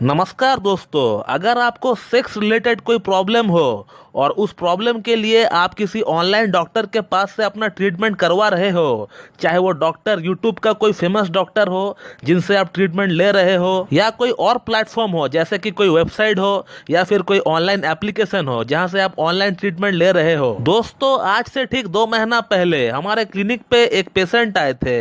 नमस्कार दोस्तों, अगर आपको सेक्स रिलेटेड कोई प्रॉब्लम हो और उस प्रॉब्लम के लिए आप किसी ऑनलाइन डॉक्टर के पास से अपना ट्रीटमेंट करवा रहे हो, चाहे वो डॉक्टर यूट्यूब का कोई फेमस डॉक्टर हो जिनसे आप ट्रीटमेंट ले रहे हो, या कोई और प्लेटफॉर्म हो जैसे कि कोई वेबसाइट हो या फिर कोई ऑनलाइन एप्लीकेशन हो जहां से आप ऑनलाइन ट्रीटमेंट ले रहे हो। दोस्तों, आज से ठीक 2 महीना पहले हमारे क्लिनिक पे एक पेशेंट आए थे।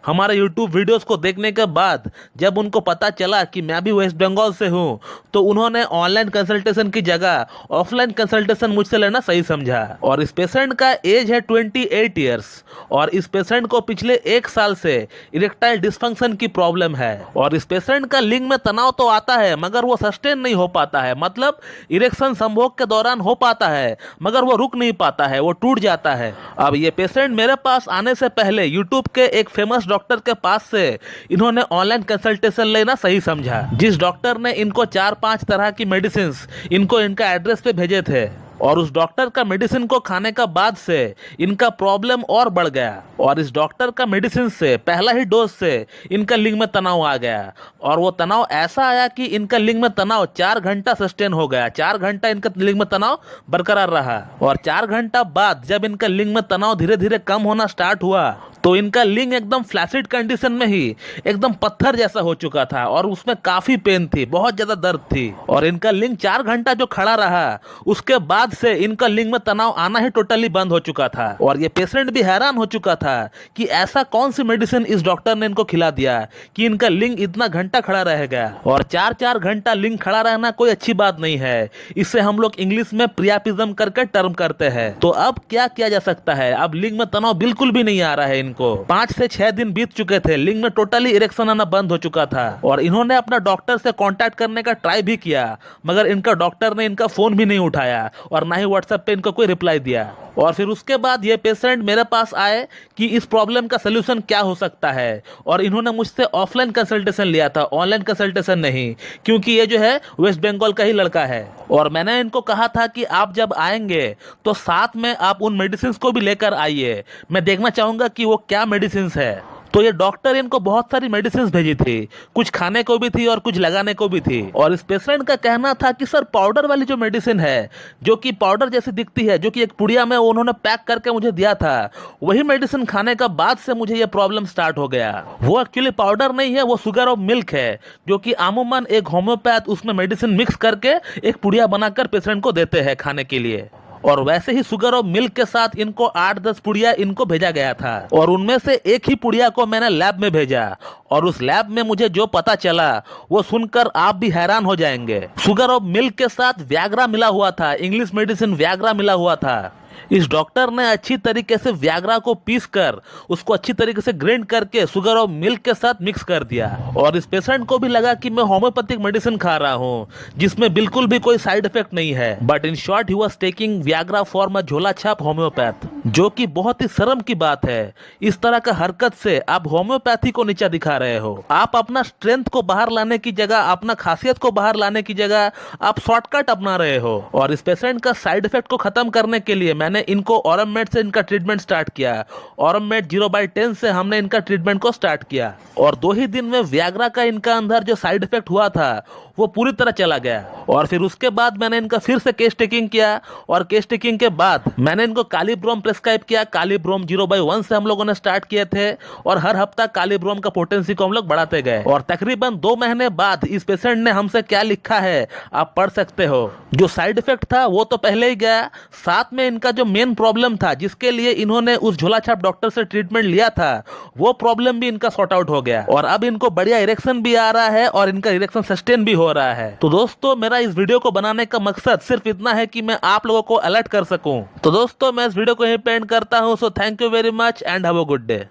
हमारे यूट्यूब वीडियोस को देखने के बाद जब उनको पता चला कि मैं भी वेस्ट बंगाल से हूं, तो उन्होंने ऑनलाइन कंसल्टेशन की जगह ऑफलाइन कंसल्टेशन मुझसे लेना सही समझा। और इस पेशेंट का एज है 28 ईयर्स और इस पेशेंट को पिछले 1 साल से इरेक्टाइल डिस्फंक्शन की प्रॉब्लम है। और इस पेशेंट का लिंग में तनाव तो आता है मगर वो सस्टेन नहीं हो पाता है, मतलब इरेक्शन संभोग के दौरान हो पाता है मगर वो रुक नहीं पाता है, वो टूट जाता है। अब ये पेशेंट मेरे पास आने से पहले यूट्यूब के एक फेमस डॉक्टर के पास से इन्होंने ऑनलाइन कंसल्टेशन लेना सही समझा। जिस डॉक्टर ने इनको 4-5 तरह की मेडिसिन इनको इनका एड्रेस पे भेजे थे और उस डॉक्टर का मेडिसिन को खाने का बाद से इनका प्रॉब्लम और बढ़ गया। और इस डॉक्टर का मेडिसिन से पहला ही डोज से इनका लिंग में तनाव आ गया और वो तनाव ऐसा आया कि इनका लिंग में तनाव 4 घंटा सस्टेन हो गया। 4 घंटा इनका लिंग में तनाव बरकरार रहा और 4 घंटा बाद जब इनका लिंग में तनाव धीरे धीरे कम होना स्टार्ट हुआ तो इनका लिंग एकदम फ्लैसिड कंडीशन में ही एकदम पत्थर जैसा हो चुका था और उसमें काफी पेन थी, बहुत ज्यादा दर्द थी। और इनका लिंग 4 घंटा जो खड़ा रहा उसके बाद से इनका लिंग में तनाव आना ही टोटली बंद हो चुका था। और ये पेशेंट भी हैरान हो चुका था कि ऐसा कौन सी मेडिसिन इस डॉक्टर ने इनको खिला दिया कि इनका लिंग इतना घंटा खड़ा रह गया। और 4-4 घंटा लिंग खड़ा रहना कोई अच्छी बात नहीं है, इससे हम लोग इंग्लिश में प्रियापिज्म करके टर्म करते हैं। तो अब क्या किया जा सकता है? अब लिंग में तनाव बिल्कुल भी नहीं आ रहा है इनको। 5 से 6 दिन बीत चुके थे, लिंग में टोटली इरेक्शन आना बंद हो चुका था। और इन्होंने अपना डॉक्टर से कांटेक्ट करने का ट्राई भी किया मगर इनका डॉक्टर ने इनका फोन भी नहीं उठाया और ना ही व्हाट्सएप पे इनको कोई रिप्लाई दिया। और फिर उसके बाद ये पेशेंट मेरे पास आए कि इस प्रॉब्लम का सलूशन क्या हो सकता है और इन्होंने मुझसे ऑफलाइन कंसल्टेशन लिया था, ऑनलाइन कंसल्टेशन नहीं, क्योंकि ये जो है वेस्ट बंगाल का ही लड़का है। और मैंने इनको कहा था कि आप जब आएंगे तो साथ में आप उन मेडिसिन को भी लेकर आइए, मैं देखना चाहूंगा कि वो क्या मेडिसिन है। तो ये डॉक्टर इनको बहुत सारी मेडिसिन भेजी थी, कुछ खाने को भी थी और कुछ लगाने को भी थी। और इस पेशेंट का कहना था कि सर पाउडर वाली जो मेडिसिन है जो कि पाउडर जैसी दिखती है, जो कि एक पुड़िया में उन्होंने पैक करके मुझे दिया था, वही मेडिसिन खाने का बाद से मुझे ये प्रॉब्लम स्टार्ट हो गया। वो एक्चुअली पाउडर नहीं है, वो शुगर ऑफ मिल्क है जो कि अमूमन एक होम्योपैथ उसमें मेडिसिन मिक्स करके एक पुड़िया बनाकर पेशेंट को देते हैं खाने के लिए। और वैसे ही शुगर और मिल्क के साथ इनको 8-10 पुड़िया इनको भेजा गया था और उनमें से एक ही पुड़िया को मैंने लैब में भेजा और उस लैब में मुझे जो पता चला वो सुनकर आप भी हैरान हो जाएंगे। शुगर और मिल्क के साथ व्याग्रा मिला हुआ था, इंग्लिश मेडिसिन व्याग्रा मिला हुआ था। इस डॉक्टर ने अच्छी तरीके से व्याग्रा को पीस कर उसको अच्छी तरीके से ग्राइंड करके शुगर और मिल्क के साथ मिक्स कर दिया। और इस पेशेंट को भी लगा कि मैं होम्योपैथिक मेडिसिन खा रहा हूँ जिसमें बिल्कुल भी कोई साइड इफेक्ट नहीं है, but in short he was taking Viagra for a झोला छाप होम्योपैथ, जो कि बहुत ही शर्म की बात है। इस तरह का हरकत से आप होम्योपैथी को नीचा दिखा रहे हो। आप अपना स्ट्रेंथ को बाहर लाने की जगह, अपना खासियत को बाहर लाने की जगह आप शॉर्टकट अपना रहे हो। और इस पेशेंट का साइड इफेक्ट को खत्म करने के लिए मैंने इनको ऑरममेड से इनका ट्रीटमेंट स्टार्ट किया। ऑरममेड 0/10 से हमने इनका ट्रीटमेंट को स्टार्ट किया और 2 ही दिन में व्याग्रा का इनका अंदर जो साइड इफेक्ट हुआ था वो पूरी तरह चला गया। और फिर उसके बाद मैंने इनका फिर से केस टेकिंग किया और केस टेकिंग के बाद मैंने इनको कालीब्रोम प्रेस्क्राइब किया। कालीब्रोम 0/1 से हम लोगों ने स्टार्ट किए थे और हर हफ्ता कालीब्रोम का पोटेंसी को हम लोग बढ़ाते गए। और तकरीबन 2 महीने बाद इस पेशेंट ने हमसे क्या लिखा है आप पढ़ सकते हो। जो साइड इफेक्ट था वो तो पहले ही गया, साथ में इनका जो मेन प्रॉब्लम था जिसके लिए इन्होंने उस झोला छाप डॉक्टर से ट्रीटमेंट लिया था वो प्रॉब्लम भी इनका सॉर्ट आउट हो गया और अब इनको बढ़िया इरेक्शन भी आ रहा है और इनका इरेक्शन सस्टेन भी हो रहा है। तो दोस्तों, मेरा इस वीडियो को बनाने का मकसद सिर्फ इतना है कि मैं आप लोगों को अलर्ट कर सकूं। तो दोस्तों, मैं इस वीडियो को यहीं पे एंड करता हूं। So thank you very much and have a good day.